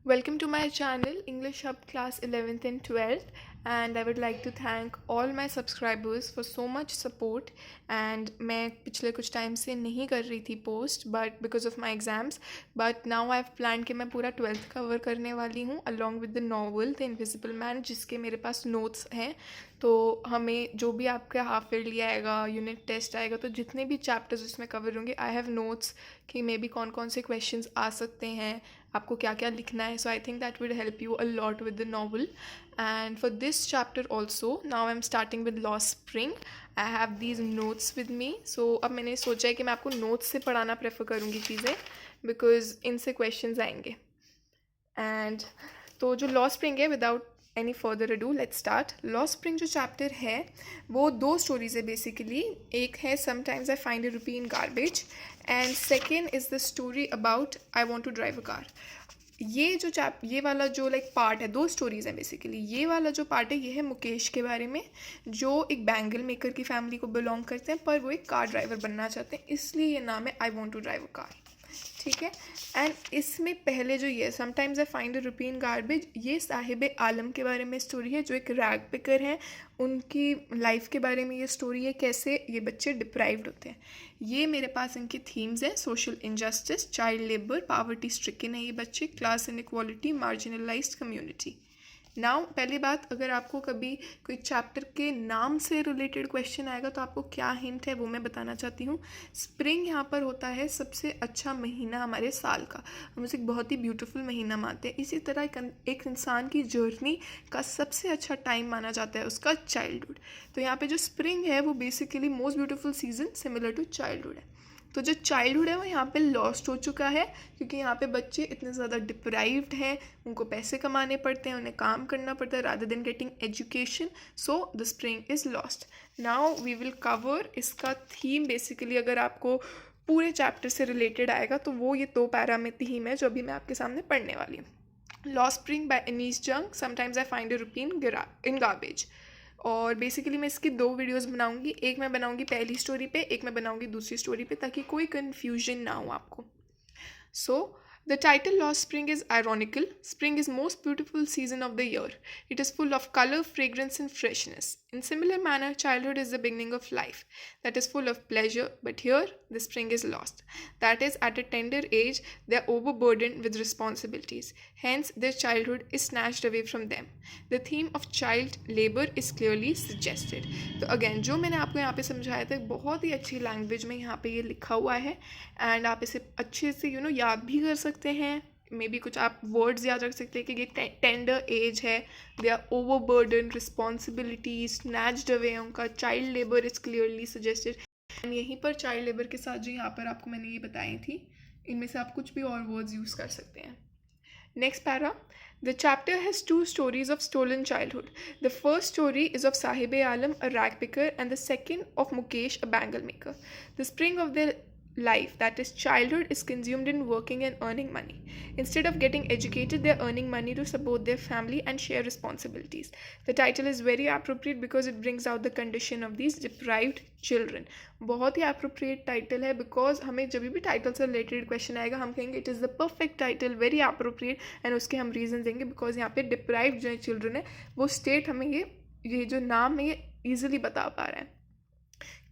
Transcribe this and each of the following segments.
Welcome to my channel English Hub Class 11th and 12th, and I would like to thank all my subscribers for so much support. And मैं पिछले कुछ time से नहीं कर रही थी post but because of my exams, but now I have plan कि मैं पूरा 12th कवर करने वाली हूँ along with the novel the invisible man, जिसके मेरे पास नोट्स हैं। तो हमें जो भी आपका हाफ ईयरली आएगा, यूनिट टेस्ट आएगा, तो जितने भी चैप्टर्स उसमें कवर होंगे आई हैव नोट्स कि मे बी कौन कौन से क्वेश्चंस आ सकते हैं, आपको क्या क्या लिखना है. So I think that will help you a lot with the novel. And for this chapter also now I am starting with Lost Spring. I have these notes with me. So अब मैंने सोचा है कि मैं आपको notes से पढ़ाना prefer करूँगी चीज़ें, बिकॉज इनसे क्वेश्चंस आएंगे. एंड तो जो लॉस्ट स्प्रिंग है, without any further ado let's start. Lost spring जो चैप्टर है वो दो स्टोरीज है बेसिकली. एक है sometimes I find a rupee in garbage, and second is the story about I want to drive a car. ये वाला जो लाइक पार्ट है, दो स्टोरीज़ हैं बेसिकली. ये वाला जो पार्ट है ये है मुकेश के बारे में, जो एक बैंगल मेकर की फैमिली को बिलोंग करते हैं, पर वो एक कार ड्राइवर बनना चाहते हैं, इसलिए ये नाम है I want to drive a car. ठीक है. एंड इसमें पहले जो ये sometimes I find a rupee in garbage, ये साहिब आलम के बारे में स्टोरी है, जो एक रैग पिकर हैं. उनकी लाइफ के बारे में ये स्टोरी है, कैसे ये बच्चे डिप्राइव्ड होते हैं. ये मेरे पास इनके थीम्स हैं: social injustice, child labour, poverty stricken है ये बच्चे, class inequality, marginalised community. Now पहली बात, अगर आपको कभी कोई चैप्टर के नाम से रिलेटेड क्वेश्चन आएगा तो आपको क्या हिंट है वो मैं बताना चाहती हूँ. स्प्रिंग यहाँ पर होता है सबसे अच्छा महीना हमारे साल का. हम उसे एक बहुत ही ब्यूटीफुल महीना मानते हैं. इसी तरह एक इंसान की जर्नी का सबसे अच्छा टाइम माना जाता है उसका चाइल्डहुड. तो यहाँ पे जो स्प्रिंग है वो basically most beautiful season similar to childhood है. तो जो चाइल्डहुड है वो यहाँ पे लॉस्ट हो चुका है, क्योंकि यहाँ पे बच्चे इतने ज़्यादा डिप्राइव्ड हैं, उनको पैसे कमाने पड़ते हैं, उन्हें काम करना पड़ता है rather than getting education. So the spring is lost. Now we will cover इसका थीम. बेसिकली अगर आपको पूरे चैप्टर से रिलेटेड आएगा तो वो ये दो पैरा में थीम है जो अभी मैं आपके सामने पढ़ने वाली हूँ. लॉस्ट स्प्रिंग बाय एनीस जंग, sometimes I find a rupee in garbage. और बेसिकली मैं इसकी दो वीडियोस बनाऊंगी. एक मैं बनाऊंगी पहली स्टोरी पे, एक मैं बनाऊंगी दूसरी स्टोरी पे, ताकि कोई कन्फ्यूजन ना हो आपको. सो the title Lost Spring is ironical. Spring is most beautiful season of the year. It is full of color, fragrance and freshness. In similar manner, childhood is the beginning of life that is full of pleasure, but here the spring is lost. That is, at a tender age, they are overburdened with responsibilities. Hence, their childhood is snatched away from them. The theme of child labor is clearly suggested. तो again जो मैंने आपको यहाँ पे समझाया था बहुत ही अच्छी लैंग्वेज में यहाँ पे ये लिखा हुआ है, एंड आप इसे अच्छे से याद भी कर सकते हैं. मे बी कुछ आप वर्ड्स याद रख सकते हैं कि ये टेंडर एज है, they are overburden, responsibilities snatched away, उनका child labour is clearly suggested. And यहीं पर चाइल्ड लेबर के साथ जो यहाँ पर आपको मैंने ये बताई थी, इनमें से आप कुछ भी और वर्ड्स यूज़ कर सकते हैं. Next para. The chapter has two stories of stolen childhood. The first story is of Sahib Alam, a rag picker, and the second of Mukesh, a bangle maker. The spring of their life, that is childhood, is consumed in working and earning money. Instead of getting educated, they are earning money to support their family and share responsibilities. The title is very appropriate because it brings out the condition of these deprived children. बहुत ही appropriate title है, because हमें जब भी title से related question आएगा हम कहेंगे it is the perfect title, very appropriate, and उसके हम रीज़न देंगे बिकॉज यहाँ पे डिप्राइव्ड जो चिल्ड्रन है वो स्टेट हमें ये जो नाम है ये ईजिली बता पा रहा है.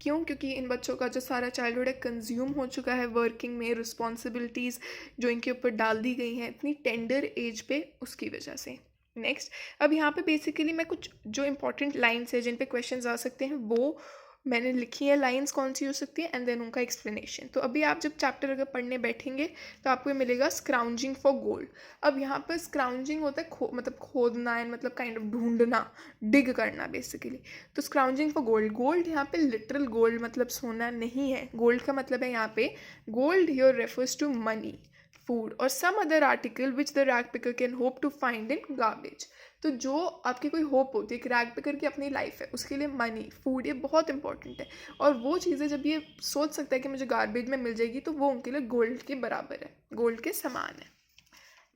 क्यों? क्योंकि इन बच्चों का जो सारा चाइल्डहुड है कंज्यूम हो चुका है वर्किंग में, रिस्पॉन्सिबिलिटीज़ जो इनके ऊपर डाल दी गई हैं इतनी टेंडर एज पे, उसकी वजह से. नेक्स्ट, अब यहाँ पे बेसिकली मैं कुछ जो इंपॉर्टेंट लाइन्स है जिन पे क्वेश्चंस आ सकते हैं वो मैंने लिखी है. लाइन्स कौन सी हो सकती है एंड देन उनका एक्सप्लेनेशन. तो अभी आप जब चैप्टर अगर पढ़ने बैठेंगे तो आपको ये मिलेगा स्क्राउंजिंग फॉर गोल्ड. अब यहाँ पर स्क्राउंजिंग होता है मतलब खोदना एंड मतलब काइंड ऑफ ढूंढना, डिग करना बेसिकली. तो स्क्राउंजिंग फॉर गोल्ड, गोल्ड यहाँ पे लिटरल गोल्ड मतलब सोना नहीं है. गोल्ड का मतलब है यहाँ पे gold here refers to money, food और some other article which the rag picker can hope to find in garbage. तो जो आपकी कोई होप होती है, एक रैग पिकर की अपनी लाइफ है, उसके लिए मनी, फूड ये बहुत इंपॉर्टेंट है. और वो चीज़ें जब ये सोच सकता है कि मुझे गार्बेज में मिल जाएगी तो वो उनके लिए गोल्ड के बराबर है, गोल्ड के समान है.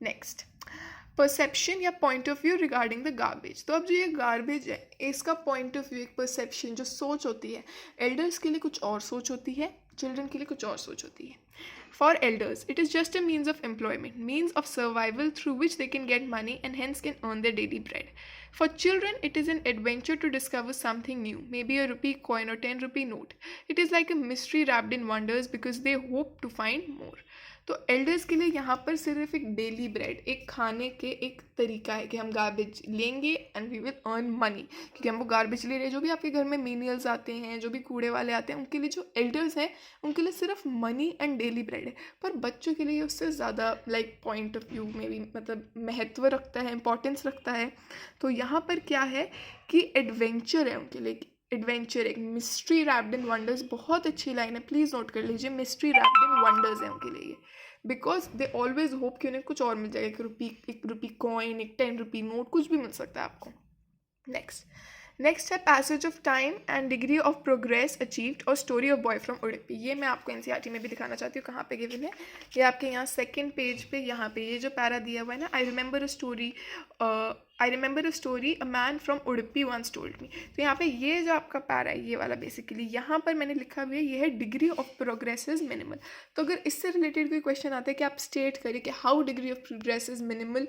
नेक्स्ट, परसेप्शन या point of view regarding the garbage. तो अब जो ये गार्बेज है इसका पॉइंट ऑफ व्यू, एक परसेप्शन जो सोच होती है, एल्डर्स के लिए कुछ और सोच होती है, चिल्ड्रन के लिए कुछ और सोच होती है. For elders, it is just a means of employment, means of survival through which they can get money and hence can earn their daily bread. For children, it is an adventure to discover something new, maybe a rupee coin or 10 rupee note. It is like a mystery wrapped in wonders because they hope to find more. तो elders के लिए यहाँ पर सिर्फ एक daily bread, एक खाने के एक तरीका है कि हम गार्बेज लेंगे and we will earn money, क्योंकि हम वो गार्बेज ले रहे हैं. जो भी आपके घर में मीनियल्स आते हैं, जो भी कूड़े वाले आते हैं, उनके लिए जो एल्डर्स हैं उनके लिए सिर्फ मनी एंड डेली ब्रेड है. पर बच्चों के लिए उससे ज़्यादा लाइक पॉइंट ऑफ व्यू में भी मतलब महत्व रखता है, इंपॉर्टेंस रखता है. तो यहाँ पर क्या है कि एडवेंचर है उनके लिए. एडवेंचर, एक मिस्ट्री रैप्ड इन वंडर्स, बहुत अच्छी लाइन है, प्लीज़ नोट कर लीजिए. मिस्ट्री रैप्ड इन वंडर्स है उनके लिए, बिकॉज दे ऑलवेज होप कि उन्हें कुछ और मिल जाएगा. एक रुपी कॉइन, एक 10 रुपी नोट, कुछ भी मिल सकता है आपको. नेक्स्ट है passage of time and degree of progress achieved और story of boy from Udupi. ये मैं आपको एनसीईआरटी में भी दिखाना चाहती हूँ कहाँ पे गिवन है. ये आपके यहाँ सेकंड पेज पे, यहाँ पे ये जो पैरा दिया हुआ है ना, I remember a story a man from Udupi once told me. तो यहाँ पे ये जो आपका पैरा है, ये वाला बेसिकली यहाँ पर मैंने लिखा हुआ है, ये है degree of progress is minimal. तो अगर इससे रिलेटेड कोई क्वेश्चन आता है कि आप स्टेट करिए कि how degree of progress is minimal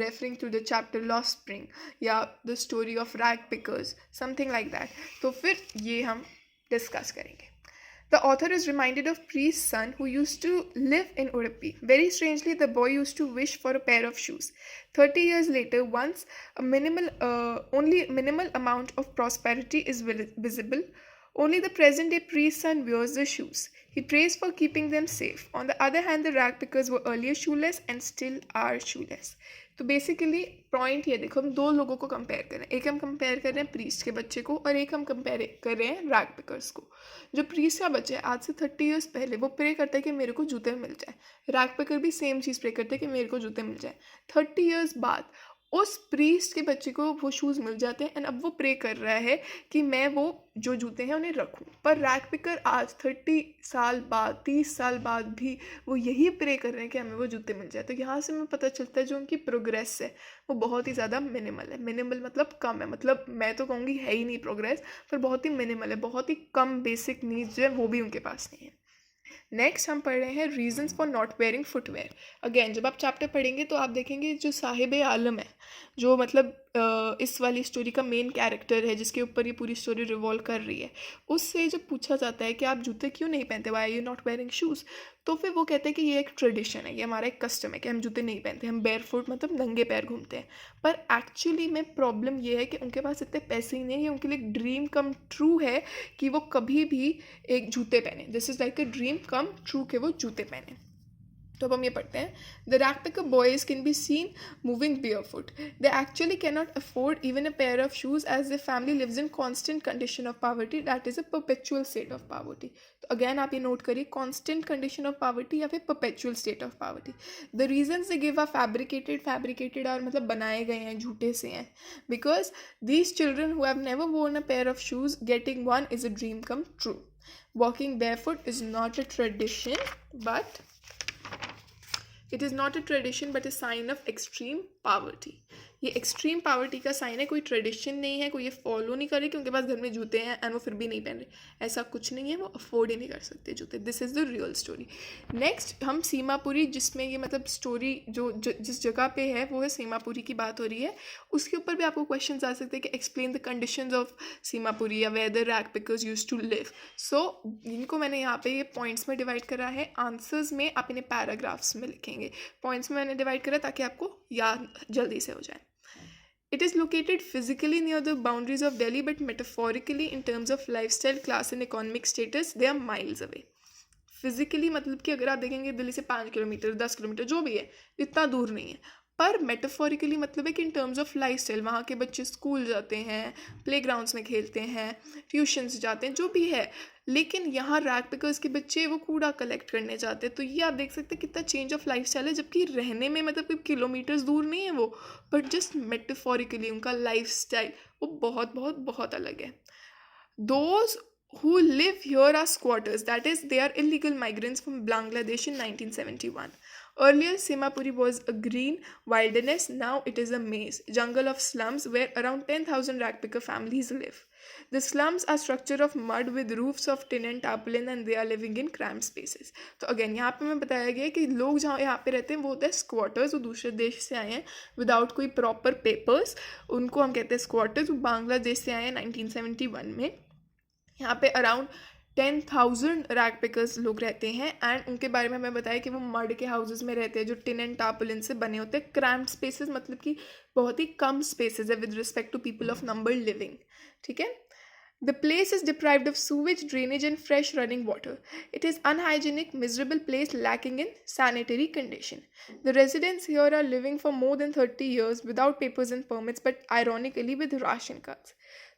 referring to the chapter Lost Spring या the story of rag pickers, something like that, तो फिर ये हम डिस्कस करेंगे. The author is reminded of priest's son who used to live in Udupi. Very strangely, the boy used to wish for a pair of shoes. 30 years later, once only minimal amount of prosperity is visible, only the present-day priest's son wears the shoes. He prays for keeping them safe. On the other hand, the rag pickers were earlier shoeless and still are shoeless. तो basically point ये देखो, हम दो लोगों को compare कर रहे हैं. एक हम कंपेयर कर रहे हैं प्रीस्ट के बच्चे को और एक हम कंपेयर कर रहे हैं रैग पिकर्स को. जो प्रीस्ट का बच्चा है आज से 30 ईयर्स पहले वो प्रे करता है कि मेरे को जूते मिल जाए. रैग पिकर भी सेम चीज़ प्रे करते हैं कि मेरे को जूते मिल जाए. 30 ईयर्स बाद उस प्रीस्ट के बच्चे को वो शूज़ मिल जाते हैं एंड अब वो प्रे कर रहा है कि मैं वो जो जूते हैं उन्हें रखूं. पर रैग पिकर आज 30 साल बाद, 30 साल बाद भी वो यही प्रे कर रहे हैं कि हमें वो जूते मिल जाए. तो यहाँ से हमें पता चलता है जो उनकी प्रोग्रेस है वो बहुत ही ज़्यादा मिनिमल है. मिनिमल मतलब कम है, मतलब मैं तो कहूँगी है ही नहीं प्रोग्रेस, पर बहुत ही मिनिमल है. बहुत ही कम बेसिक नीड्स जो है वो भी उनके पास नहीं है. नेक्स्ट हम पढ़ रहे हैं reasons for not wearing footwear. Again जब आप चैप्टर पढ़ेंगे तो आप देखेंगे जो साहिब आलम है, जो मतलब इस वाली स्टोरी का मेन कैरेक्टर है जिसके ऊपर ये पूरी स्टोरी रिवॉल्व कर रही है, उससे जब पूछा जाता है कि आप जूते क्यों नहीं पहनते, why are you not wearing shoes, तो फिर वो कहते हैं कि ये एक ट्रेडिशन है, ये हमारा एक कस्टम है कि हम जूते नहीं पहनते, हम बेयर फुट मतलब नंगे पैर घूमते हैं. पर एक्चुअली में प्रॉब्लम ये है कि उनके पास इतने पैसे ही नहीं है. ये उनके लिए एक ड्रीम कम ट्रू है कि वो कभी भी एक जूते पहने. This is like a dream come true कि वो जूते पहने. तो अब हम ये पढ़ते हैं. The rag picker boys can be seen moving barefoot. They actually can not afford even a pair of shoes as the family lives in constant condition of poverty, that is a perpetual state of poverty. तो again आप ये note करिए, constant condition of poverty या फिर perpetual state of poverty. The reasons they give are fabricated और मतलब बनाए गए हैं, झूठे से हैं. Because these children who have never worn a pair of shoes, getting one is a dream come true. Walking barefoot is not a tradition but it is not a tradition but a sign of extreme poverty. ये extreme poverty का sign है, कोई tradition नहीं है, कोई ये follow नहीं कर रहे कि उनके पास घर में जूते हैं एंड वो फिर भी नहीं पहन रहे. ऐसा कुछ नहीं है, वो अफोर्ड ही नहीं कर सकते जूते. This is the real story. Next हम सीमापुरी, जिसमें ये मतलब स्टोरी जो जिस जगह पे है वो है सीमापुरी की बात हो रही है. उसके ऊपर भी आपको क्वेश्चन आ सकते हैं कि explain the conditions of Seemapuri या where the rag pickers used to live. So इनको मैंने यहाँ पे ये पॉइंट्स में डिवाइड करा है. आंसर्स में आप इन्हें पैराग्राफ्स में लिखेंगे. पॉइंट्स में मैंने डिवाइड करा ताकि आपको याद जल्दी से हो जाए. It is located physically near the boundaries of Delhi, but metaphorically in terms of lifestyle, class and economic status, they are miles away. Physically मतलब कि अगर आप देखेंगे दिल्ली से 5 किलोमीटर 10 किलोमीटर जो भी है, इतना दूर नहीं है. पर मेटाफोरिकली मतलब है कि इन टर्म्स ऑफ लाइफस्टाइल, वहाँ के बच्चे स्कूल जाते हैं, प्लेग्राउंड्स में खेलते हैं, ट्यूशन्स जाते हैं, जो भी है. लेकिन यहाँ रैग पिकर्स के बच्चे वो कूड़ा कलेक्ट करने जाते हैं. तो ये आप देख सकते हैं कितना चेंज ऑफ लाइफस्टाइल है, जबकि रहने में मतलब कोई किलोमीटर्स दूर नहीं है वो, बट जस्ट मेटाफोरिकली उनका लाइफस्टाइल वो बहुत बहुत बहुत अलग है. Those who live here are squatters, that is they are illegal migrants from Bangladesh in 1971. Earlier, Simapuri was a green wilderness, now it is a maze, jungle of slums where around 10,000 ragpicker families live. The slums are structure of mud with roofs of tin and tarpaulin and they are living in cramped spaces. तो again यहाँ पे मैं बताया गया कि लोग जहाँ यहाँ पे रहते हैं वो होते हैं स्क्वाटर्स, वो दूसरे देश से आए हैं विदाउट कोई प्रॉपर पेपर्स, उनको हम कहते हैं स्क्वाटर्स। वो बांग्लादेश से आए हैं 1971 में। यहाँ पे अराउंड 10,000 रैग पिकर्स लोग रहते हैं एंड उनके बारे में मैं बताया कि वो मड के हाउसेस में रहते हैं जो टिन एंड टार्पोलिन से बने होते हैं। क्रैम्प्ड स्पेसेस मतलब कि बहुत ही कम स्पेसेस है with respect to people of number living. ठीक है। The place is deprived of sewage, drainage, and fresh running water. It is unhygienic, miserable place lacking in sanitary condition. The residents here are living for more than 30 years without papers and permits, but ironically with ration cards.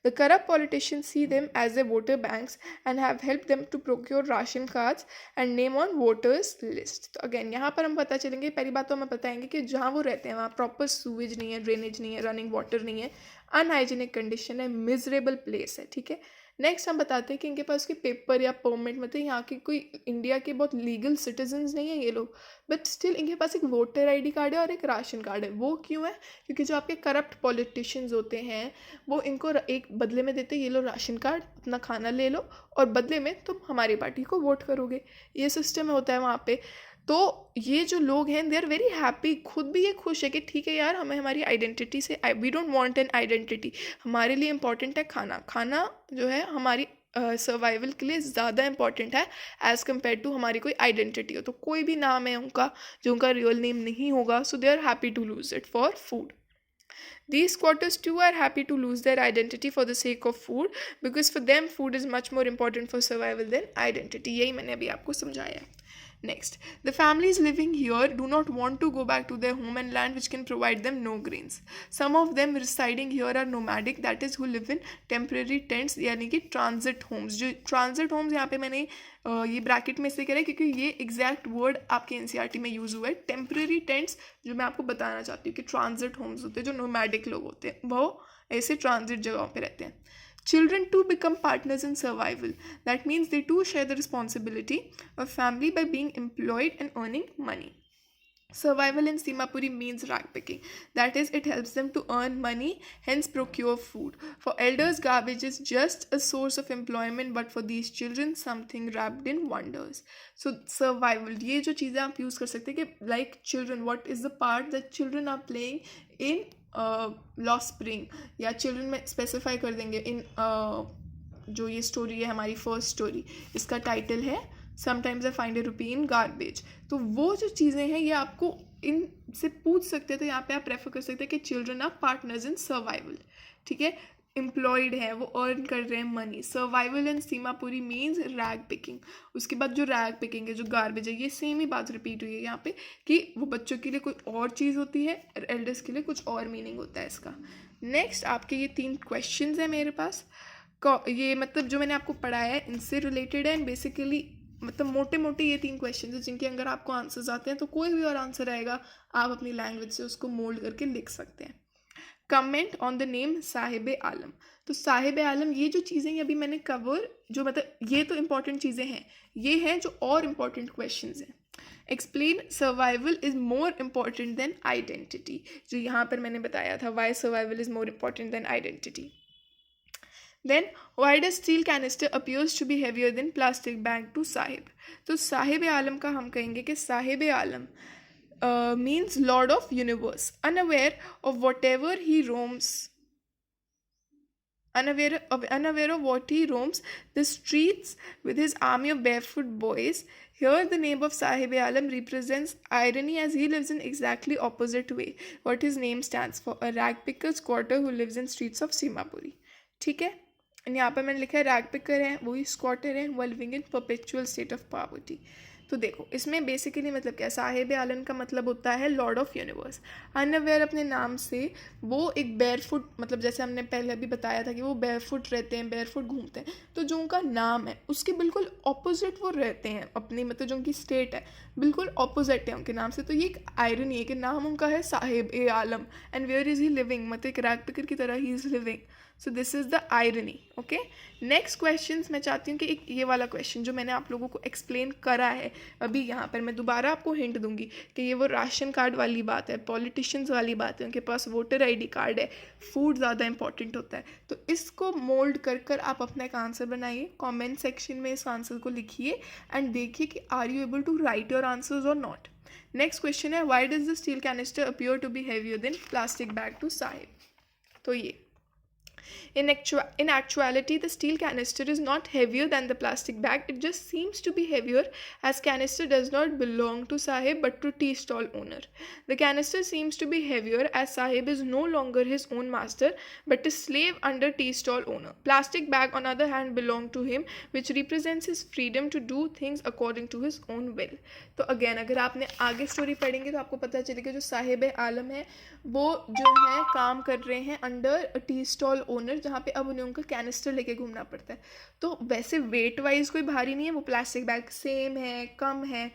The corrupt politicians see them as their voter banks and have helped them to procure ration cards and name on voters list. तो again यहाँ पर हम पता चलेंगे, पहली बात तो हमें बताएंगे कि जहाँ वो रहते हैं वहाँ प्रॉपर सूवेज नहीं है, ड्रेनेज नहीं है, रनिंग वाटर नहीं है, अनहाइजीनिक कंडीशन है, मिजरेबल प्लेस है। ठीक है। नेक्स्ट हम बताते हैं कि इनके पास कोई पेपर या परमिट, मतलब यहाँ की कोई इंडिया के बहुत लीगल सिटीजन्स नहीं है ये लोग, बट स्टिल इनके पास एक वोटर आईडी कार्ड है और एक राशन कार्ड है। वो क्यों है? क्योंकि जो आपके करप्ट पॉलिटिशियंस होते हैं वो इनको एक बदले में देते हैं, ये लो राशन कार्ड, अपना खाना ले लो और बदले में तुम हमारी पार्टी को वोट करोगे। ये सिस्टम होता है वहाँ पे। तो ये जो लोग हैं दे आर वेरी हैप्पी, खुद भी ये खुश है कि ठीक है यार, हमें हमारी आइडेंटिटी से, we don't want an identity, हमारे लिए इम्पॉर्टेंट है खाना। खाना जो है हमारी सर्वाइवल के लिए ज़्यादा इंपॉर्टेंट है एज़ कम्पेयर टू हमारी कोई आइडेंटिटी हो। तो कोई भी नाम है उनका जो उनका रियल नेम नहीं होगा, so they are happy to lose it for food. These squatters too are happy to lose their identity for the sake of food, because for them food is much more important for survival than identity. यही मैंने अभी आपको समझाया है. Next, the families living here do not want to go back to their home and land which can provide them no grains. Some of them residing here are nomadic, that is who live in temporary tents, यानी कि transit homes. जो transit homes यहाँ पे मैंने ये bracket में से करा है क्योंकि ये एग्जैक्ट वर्ड आपके एनसीईआरटी में यूज़ हुआ है. टेम्परेरी टेंट्स जो मैं आपको बताना चाहती हूँ कि ट्रांजिट होम्स होते हैं, जो नोमैडिक लोग होते हैं वो ऐसे ट्रांजिट जगहों पे रहते हैं. Children too become partners in survival. That means they too share the responsibility of family by being employed and earning money. Survival in Simapuri means rag picking. That is, it helps them to earn money, hence procure food. For elders, garbage is just a source of employment, but for these children, something wrapped in wonders. So, survival. ये जो चीज़ें आप use कर सकते हैं कि like children, what is the part that children are playing in lost Spring, या children में स्पेसिफाई कर देंगे इन जो ये स्टोरी है हमारी फर्स्ट स्टोरी, इसका टाइटल है sometimes I find A rupee in garbage. तो वो जो चीज़ें हैं ये आपको इनसे पूछ सकते हैं. तो यहाँ पे आप रेफर कर सकते हैं कि children are partners in survival. ठीक है, एम्प्लॉयड है, वो अर्न कर रहे हैं money. Survival in Seemapuri means rag picking. उसके बाद जो रैग पिकिंग है, जो गार्बेज है, ये सेम ही बात रिपीट हुई है यहाँ पे कि वो बच्चों के लिए कोई और चीज़ होती है, एल्डर्स के लिए कुछ और मीनिंग होता है इसका. नेक्स्ट आपके ये 3 क्वेश्चंस हैं मेरे पास. ये मतलब जो मैंने आपको पढ़ाया है इनसे रिलेटेड है एंड बेसिकली मतलब मोटे मोटे ये 3 क्वेश्चन हैं जिनके अगर आपको आंसर्स आते हैं तो कोई भी और आंसर आएगा आप अपनी लैंग्वेज से उसको मोल्ड करके लिख सकते हैं. Comment on the name Saheb Alam. तो साहिब आलम ये जो चीज़ें हैं अभी मैंने कवर, जो मतलब ये तो इम्पॉर्टेंट चीज़ें हैं, ये हैं जो और इम्पॉर्टेंट क्वेश्चंस हैं. Explain survival is more important than identity. जो यहाँ पर मैंने बताया था, why survival is more important than identity. Then, why does steel canister appears to be heavier than plastic bag to Sahib. तो साहिब आलम का हम कहेंगे कि साहिब आलम means Lord of Universe, unaware of whatever he roams, unaware of what he roams the streets with his army of barefoot boys. Here the name of Sahib Alam represents irony as he lives in exactly opposite way what his name stands for, a rag picker squatter who lives in streets of Simapuri. ठीक है, यहाँ पर मैंने लिखा है rag picker है, वही squatter है, वो living in perpetual state of poverty. तो देखो इसमें बेसिकली मतलब क्या, साहिब आलम का मतलब होता है लॉर्ड ऑफ यूनिवर्स. अनअवेयर अपने नाम से वो एक बेयरफुट, मतलब जैसे हमने पहले अभी बताया था कि वो बेयरफुट रहते हैं, बेयरफुट घूमते हैं. तो जो उनका नाम है उसके बिल्कुल ऑपोजिट वो रहते हैं अपनी, मतलब जो उनकी स्टेट है बिल्कुल ऑपोजिट है उनके नाम से. तो ये एक आयरनी है कि नाम उनका है Saheb e Alam and where is he living, मतलब एक रैग पिकर की तरह ही is living. So this is the irony. Okay, next question मैं चाहती हूँ कि एक ये वाला क्वेश्चन जो मैंने आप लोगों को एक्सप्लेन करा है अभी यहाँ पर, मैं दोबारा आपको हिंट दूंगी कि ये वो राशन कार्ड वाली बात है, पॉलिटिशियंस वाली बात है, उनके पास वोटर आईडी कार्ड है, फूड ज़्यादा इंपॉर्टेंट होता है. तो इसको मोल्ड कर कर आप अपना एक आंसर बनाइए, कमेंट सेक्शन में इस आंसर को लिखिए एंड देखिए कि are you able to write your answers और नॉट. नेक्स्ट क्वेश्चन है, why does the steel canister appear to be heavier than plastic bag to Saheb. तो ये in actuality, the steel canister is not heavier than the plastic bag. It just seems to be heavier as canister does not belong to Sahib but to tea stall owner. The canister seems to be heavier as Sahib is no longer his own master but a slave under tea stall owner. Plastic bag on other hand belong to him, which represents his freedom to do things according to his own will. तो again अगर आपने आगे story पढ़ेंगे तो आपको पता चलेगा जो साहिब आलम है वो जो है काम कर रहे हैं अंडर टी स्टॉल ओनर, जहाँ पे अब उन्हें उनका कैनिस्टर लेके घूमना पड़ता है. तो वैसे वेट वाइज कोई भारी नहीं है, वो प्लास्टिक बैग सेम है, कम है,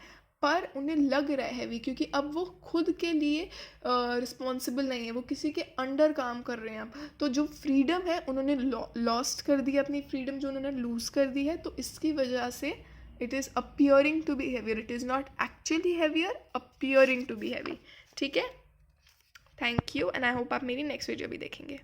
पर उन्हें लग रहा है हैवी क्योंकि अब वो खुद के लिए रिस्पॉन्सिबल नहीं है, वो किसी के अंडर काम कर रहे हैं अब. तो जो फ्रीडम है उन्होंने लॉस्ट कर दी, अपनी फ्रीडम जो उन्होंने लूज़ कर दी है, तो इसकी वजह से it is appearing to be heavier. It is not actually heavier, appearing to be heavy. ठीक है, thank you and I hope आप मेरी नेक्स्ट वीडियो भी देखेंगे.